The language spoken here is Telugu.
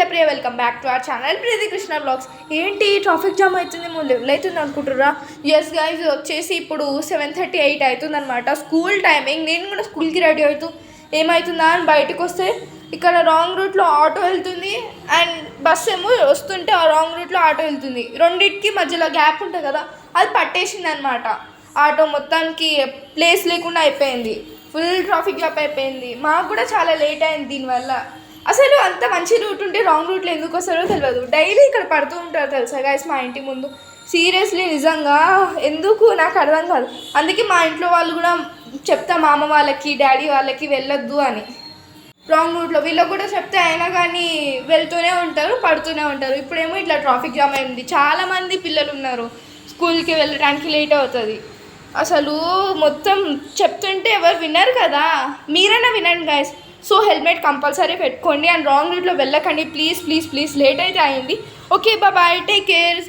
Priya welcome back to our channel Preethi Krishna blogs. ఏంటి ట్రాఫిక్ జామ్ అవుతుంది అవుతుంది అనుకుంటుర్రా? ఎస్ గైస్, వచ్చేసి ఇప్పుడు 7:38 అవుతుంది అనమాట. School timing. నేను కూడా స్కూల్కి రెడీ అవుతూ ఏమవుతుందా అని బయటకు వస్తే ఇక్కడ రాంగ్ రూట్లో ఆటో వెళ్తుంది అండ్ బస్ ఏమో వస్తుంటే ఆ రాంగ్ రూట్లో ఆటో వెళ్తుంది. రెండింటికి మధ్యలో గ్యాప్ ఉంటుంది కదా, అది పట్టేసింది అనమాట. ఆటో మొత్తానికి ప్లేస్ లేకుండా అయిపోయింది. ఫుల్ ట్రాఫిక్ జామ్ అయిపోయింది. మాకు కూడా చాలా లేట్ అయింది దీనివల్ల. అసలు అంత మంచి రూట్ ఉంటే రాంగ్ రూట్లో ఎందుకు వస్తారో తెలియదు. డైలీ ఇక్కడ పడుతూ ఉంటారు తెలుసా గైస్ మా ఇంటి ముందు. సీరియస్లీ నిజంగా ఎందుకు నాకు అర్థం కాదు. అందుకే మా ఇంట్లో వాళ్ళు కూడా చెప్తా, మా అమ్మ వాళ్ళకి డాడీ వాళ్ళకి వెళ్ళొద్దు అని రాంగ్ రూట్లో. వీళ్ళకి కూడా చెప్తే అయినా కానీ వెళ్తూనే ఉంటారు, పడుతూనే ఉంటారు. ఇప్పుడేమో ఇట్లా ట్రాఫిక్ జామ్ అయింది. చాలామంది పిల్లలు ఉన్నారు, స్కూల్కి వెళ్ళడానికి లేట్ అవుతుంది. అసలు మొత్తం చెప్తుంటే ఎవరు వినరు కదా. మీరైనా వినండి గైస్. సో హెల్మెట్ కంపల్సరీ పెట్టుకోండి అండ్ రాంగ్ రూట్లో వెళ్ళకండి ప్లీజ్ ప్లీజ్ ప్లీజ్. లేట్ అయితే అయింది. Okay bye, take care.